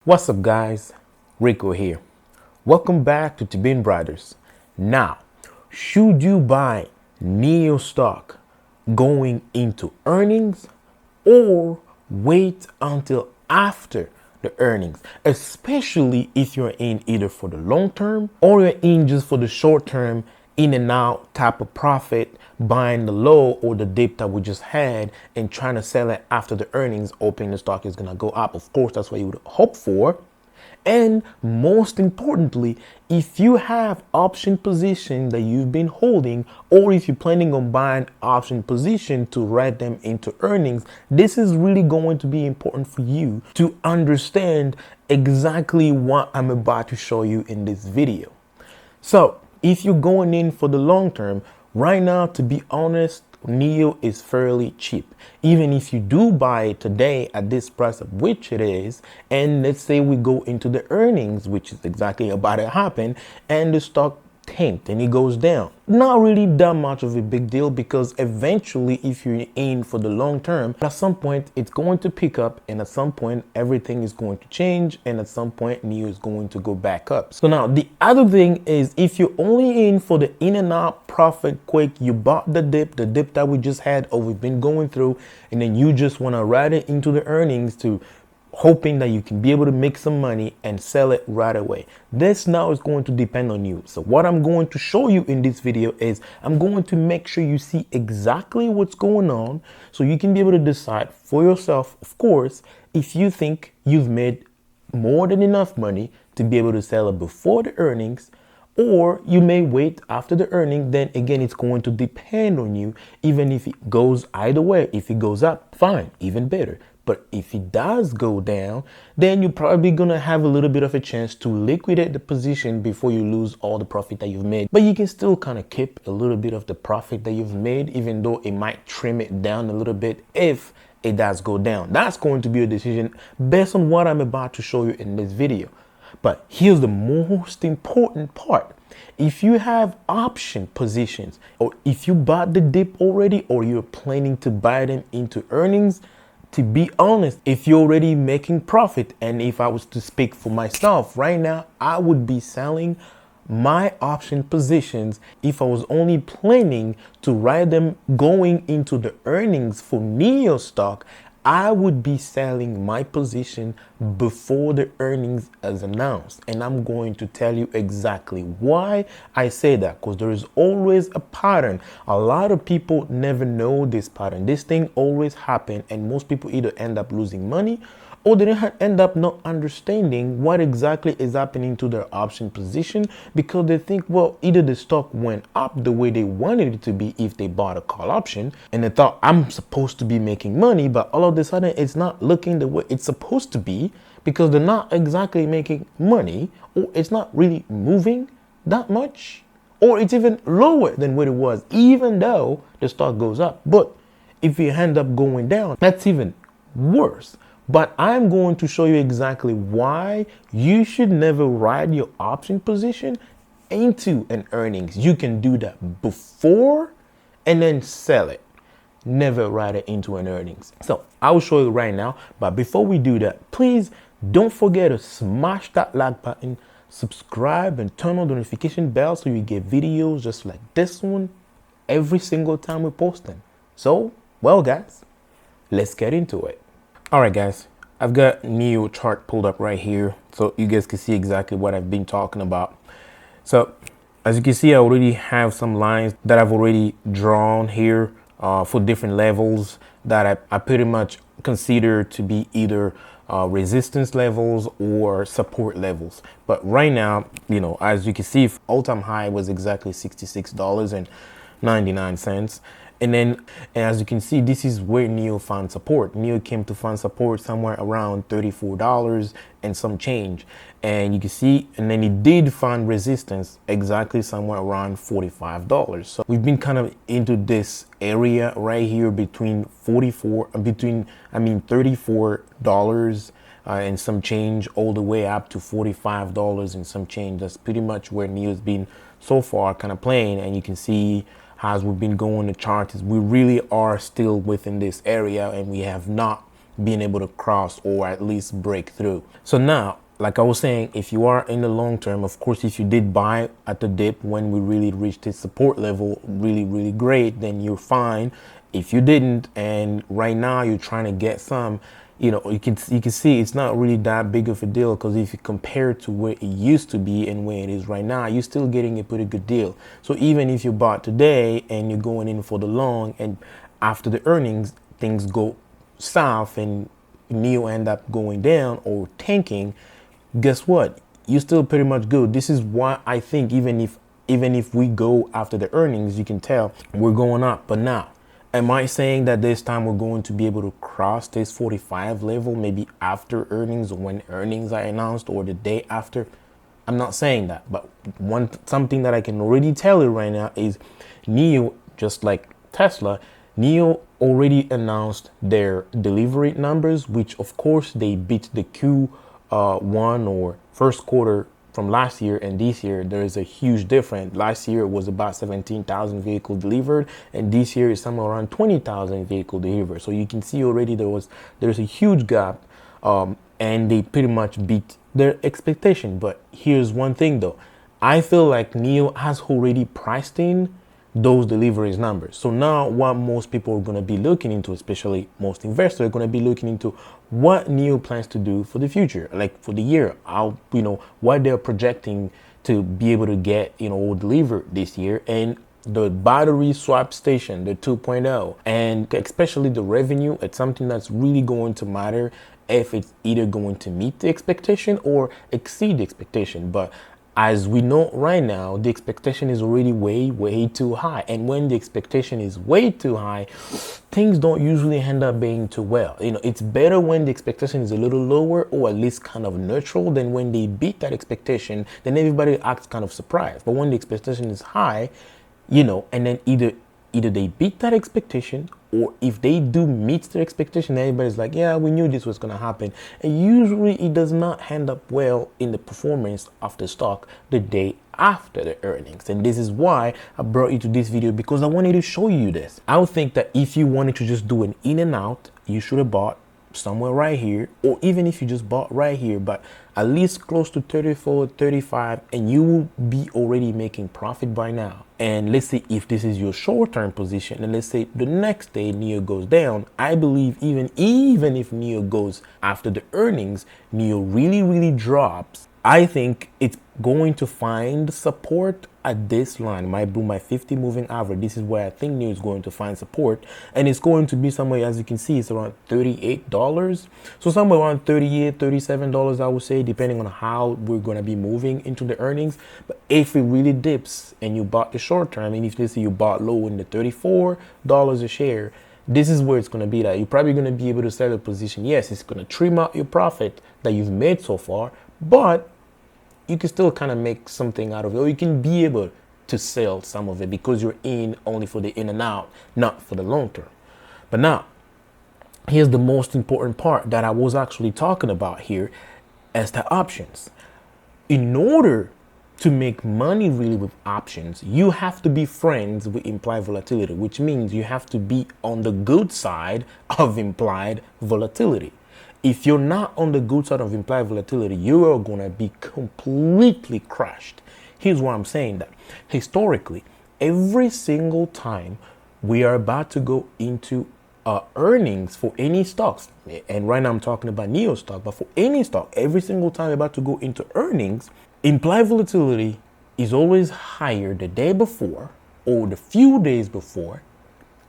What's up guys, Rico here. Welcome back to Chibind Brothers. Now, should you buy Nio Stock going into earnings or wait until after the earnings, especially if you're in either for the long term or you're in just for the short term in and out type of profit, buying the low or the dip that we just had and trying to sell it after the earnings, hoping the stock is going to go up. Of course, that's what you would hope for. And most importantly, if you have option position that you've been holding, or if you're planning on buying option position to write them into earnings, this is really going to be important for you to understand exactly what I'm about to show you in this video. So if you're going in for the long term, right now, to be honest, Nio is fairly cheap. Even if you do buy it today at this price of which it is, and let's say we go into the earnings, which is exactly about to happen, and the stock tanked and it goes down. Not really that much of a big deal, because eventually if you're in for the long term, at some point it's going to pick up, and at some point everything is going to change, and at some point Nio is going to go back up. So now the other thing is, if you're only in for the in and out profit quick, you bought the dip that we just had or we've been going through, and then you just want to ride it into the earnings to hoping that you can be able to make some money and sell it right away. This now is going to depend on you. So what I'm going to show you in this video is I'm going to make sure you see exactly what's going on, so you can be able to decide for yourself, of course, if you think you've made more than enough money to be able to sell it before the earnings, or you may wait after the earning. Then again, it's going to depend on you. Even if it goes either way, if it goes up, fine, even better. But if it does go down, then you're probably going to have a little bit of a chance to liquidate the position before you lose all the profit that you've made. But you can still kind of keep a little bit of the profit that you've made, even though it might trim it down a little bit if it does go down. That's going to be a decision based on what I'm about to show you in this video. But here's the most important part. If you have option positions, or if you bought the dip already, or you're planning to buy them into earnings, to be honest, if you're already making profit, and if I was to speak for myself right now, I would be selling my option positions if I was only planning to ride them going into the earnings for Nio stock. I would be selling my position before the earnings as announced. And I'm going to tell you exactly why I say that, because there is always a pattern. A lot of people never know this pattern. This thing always happens, and most people either end up losing money, or they end up not understanding what exactly is happening to their option position, because they think, well, either the stock went up the way they wanted it to be if they bought a call option, and they thought, I'm supposed to be making money, but all of a sudden it's not looking the way it's supposed to be, because they're not exactly making money, or it's not really moving that much, or it's even lower than what it was, even though the stock goes up. But if you end up going down, that's even worse. But I'm going to show you exactly why you should never ride your option position into an earnings. You can do that before and then sell it. Never ride it into an earnings. So I will show you right now. But before we do that, please don't forget to smash that like button, subscribe, and turn on the notification bell so you get videos just like this one every single time we post them. So, well guys, let's get into it. All right, guys, I've got Nio chart pulled up right here, so you guys can see exactly what I've been talking about. So as you can see, I already have some lines that I've already drawn here for different levels that I pretty much consider to be either resistance levels or support levels. But right now, you know, as you can see, all-time high was exactly $66.99. And then, as you can see, this is where Nio found support. Nio came to find support somewhere around $34 and some change. And you can see, and then it did find resistance exactly somewhere around $45. So we've been kind of into this area right here between $34 and some change, all the way up to $45 and some change. That's pretty much where Nio's been so far, kind of playing. And you can see, as we've been going, the chart is we really are still within this area, and we have not being able to cross or at least break through. So now, like I was saying, if you are in the long term, of course, if you did buy at the dip when we really reached its support level, really great, then you're fine. If you didn't, and right now you're trying to get some, you know, you can see it's not really that big of a deal, because if you compare it to where it used to be and where it is right now, you're still getting a pretty good deal. So even if you bought today and you're going in for the long, and after the earnings things go south and Nio end up going down or tanking, guess what? You're still pretty much good. This is why I think even if we go after the earnings, you can tell we're going up. But now, am I saying that this time we're going to be able to cross this 45 level maybe after earnings, or when earnings are announced, or the day after? I'm not saying that, but something that I can already tell you right now is Nio, just like Tesla, Nio already announced their delivery numbers, which of course they beat the Q1 or first quarter from last year and this year. There is a huge difference. Last year it was about 17,000 vehicles delivered, and this year is somewhere around 20,000 vehicles delivered. So you can see already there's a huge gap, and they pretty much beat their expectation. But here's one thing though, I feel like Nio has already priced in those deliveries numbers. So now what most people are going to be looking into, especially most investors, are going to be looking into what Nio plans to do for the future, like for the year, how, you know, what they're projecting to be able to get, you know, delivered this year, and the battery swap station, the 2.0, and especially the revenue. It's something that's really going to matter, if it's either going to meet the expectation or exceed the expectation. But as we know right now, the expectation is already way too high. And when the expectation is way too high, things don't usually end up being too well. You know, it's better when the expectation is a little lower, or at least kind of neutral, than when they beat that expectation, then everybody acts kind of surprised. But when the expectation is high, you know, and then either they beat that expectation, or if they do meet their expectation, everybody's like, yeah, we knew this was going to happen. And usually it does not end up well in the performance of the stock the day after the earnings. And this is why I brought you to this video, because I wanted to show you this. I would think that if you wanted to just do an in and out, you should have bought somewhere right here, or even if you just bought right here, but at least close to 34, 35, and you will be already making profit by now. And let's say if this is your short-term position, and let's say the next day Nio goes down, I believe even if Nio goes after the earnings, Nio really drops, I think it's going to find support at this line, my 50 moving average. This is where I think Nio is going to find support, and it's going to be somewhere, as you can see, it's around $38. So somewhere around $38, $37, I would say, depending on how we're going to be moving into the earnings. But if it really dips and you bought the short term, and if let's say you bought low in the $34 a share, this is where it's going to be. That you're probably going to be able to sell a position. Yes, it's going to trim out your profit that you've made so far, but you can still kind of make something out of it, or you can be able to sell some of it because you're in only for the in and out, not for the long term. But now, here's the most important part that I was actually talking about here, as the options. In order to make money really with options, you have to be friends with implied volatility, which means you have to be on the good side of implied volatility. If you're not on the good side of implied volatility, you are going to be completely crushed. Here's why I'm saying that. Historically, every single time we are about to go into earnings for any stocks, and right now I'm talking about Nio Stock, but for any stock, every single time we're about to go into earnings, implied volatility is always higher the day before or the few days before,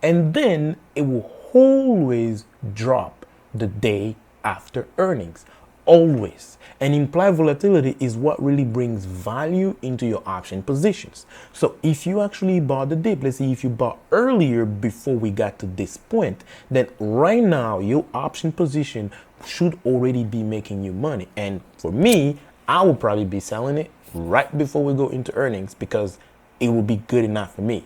and then it will always drop the day after earnings, always. And implied volatility is what really brings value into your option positions. So if you actually bought the dip, let's say if you bought earlier before we got to this point, then right now your option position should already be making you money. And for me, I will probably be selling it right before we go into earnings, because it will be good enough for me.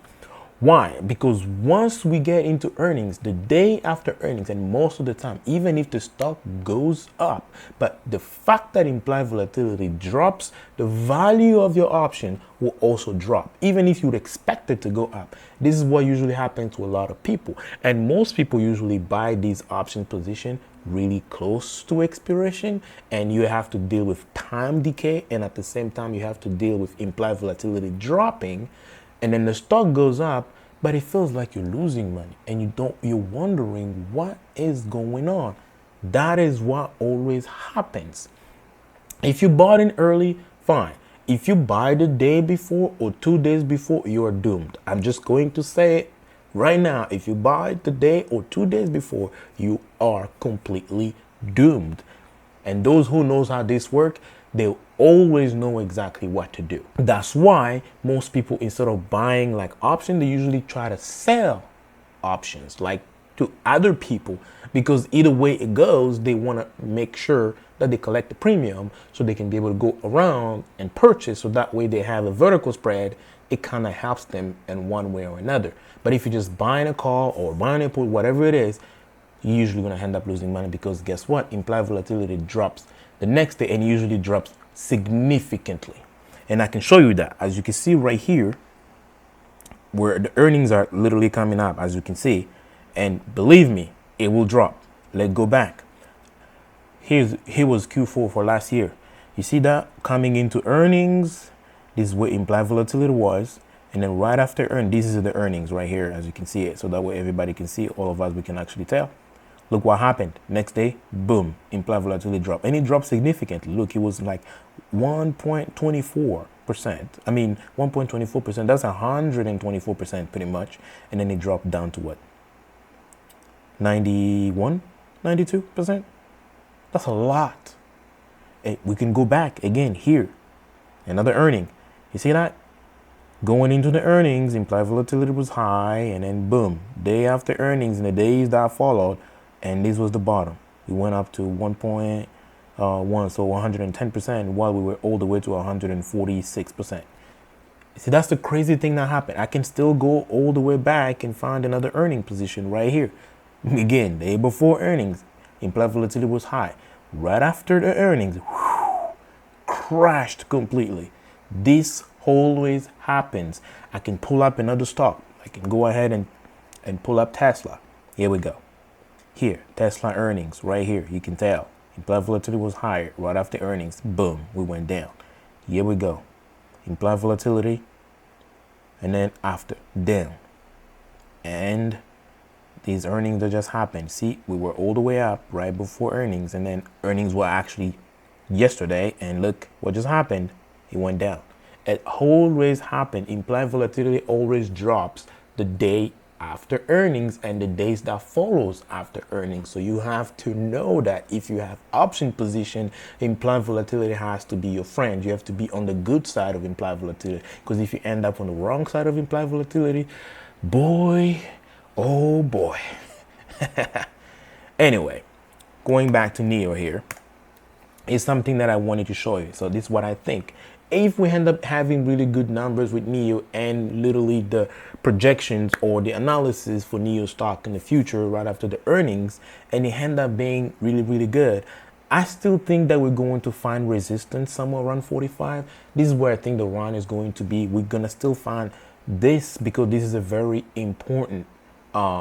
Why? Because once we get into earnings, the day after earnings, and most of the time, even if the stock goes up, but the fact that implied volatility drops, the value of your option will also drop, even if you would expect it to go up. This is what usually happens to a lot of people. And most people usually buy these option position really close to expiration, and you have to deal with time decay, and at the same time you have to deal with implied volatility dropping, and then the stock goes up, but it feels like you're losing money and you're wondering what is going on. That is what always happens. If you bought in early, fine. If you buy the day before or 2 days before, you are doomed. I'm just going to say it right now. If you buy the day or 2 days before, you are completely doomed. And those who knows how this works, they always know exactly what to do. That's why most people, instead of buying like options, they usually try to sell options like to other people, because either way it goes, they want to make sure that they collect the premium so they can be able to go around and purchase, so that way they have a vertical spread. It kind of helps them in one way or another. But if you're just buying a call or buying a put, whatever it is, you're usually going to end up losing money, because guess what? Implied volatility drops the next day, and usually drops significantly. And I can show you that, as you can see right here, where the earnings are literally coming up, as you can see. And believe me, it will drop. Let's go back. Here was Q4 for last year. You see that coming into earnings? This is where implied volatility was. And then right after this is the earnings right here, as you can see it. So that way everybody can see, all of us, we can actually tell. Look what happened. Next day, boom, implied volatility dropped. And it dropped significantly. Look, it was like 1.24%. I mean, 1.24%. That's 124% pretty much. And then it dropped down to what? 91, 92%. That's a lot. Hey, we can go back again here. Another earning. You see that? Going into the earnings, implied volatility was high, and then boom, day after earnings, in the days that followed, and this was the bottom. We went up to 1.1, so 110%, while we were all the way to 146%. See, that's the crazy thing that happened. I can still go all the way back and find another earning position right here. Again, day before earnings, implied volatility was high. Right after the earnings, crashed completely. This always happens. I can pull up another stock. I can go ahead and pull up Tesla. Here we go. Here, Tesla earnings right here. You can tell implied volatility was higher. Right after earnings, boom, we went down. Here we go. Implied volatility, and then after, down. And these earnings that just happened. See, we were all the way up right before earnings, and then earnings were actually yesterday, and look what just happened. It went down. It always happened. Implied volatility always drops the day after earnings and the days that follows after earnings. So you have to know that if you have option position, implied volatility has to be your friend. You have to be on the good side of implied volatility, because if you end up on the wrong side of implied volatility, boy, oh boy. Anyway, going back to Nio here, is something that I wanted to show you. So this is what I think. If we end up having really good numbers with Nio, and literally the projections or the analysis for Nio stock in the future right after the earnings, and it end up being really, really good, I still think that we're going to find resistance somewhere around 45. This is where I think the run is going to be. We're going to still find this, because this is a very important,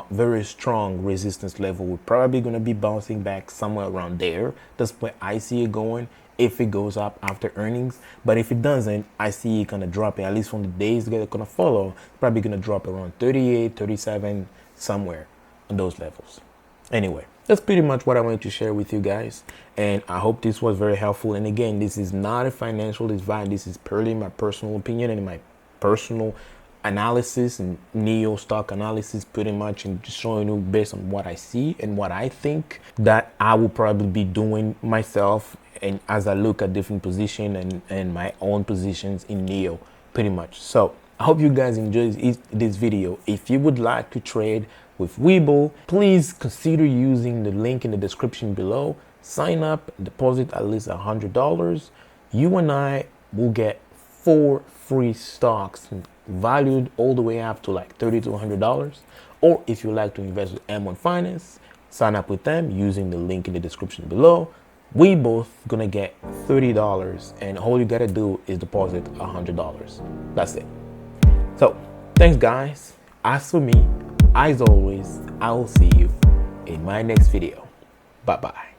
very strong resistance level. We're probably going to be bouncing back somewhere around there. That's where I see it going if it goes up after earnings. But if it doesn't, I see it kind of dropping, at least from the days that are going to follow. Probably going to drop around 38, 37, somewhere on those levels. Anyway, that's pretty much what I wanted to share with you guys, and I hope this was very helpful. And again, this is not a financial advice. This is purely my personal opinion and my personal analysis and Nio stock analysis, pretty much, and just showing you based on what I see and what I think that I will probably be doing myself, and as I look at different positions and my own positions in Nio, pretty much. So I hope you guys enjoyed this video. If you would like to trade with Webull, please consider using the link in the description below. Sign up, deposit at least $100. You and I will get 4 free stocks valued all the way up to like $30 to $100. Or if you like to invest with M1 Finance, sign up with them using the link in the description below. We both gonna get $30, and all you gotta do is deposit $100. That's it. So thanks guys. As for me, as always, I will see you in my next video. Bye-bye.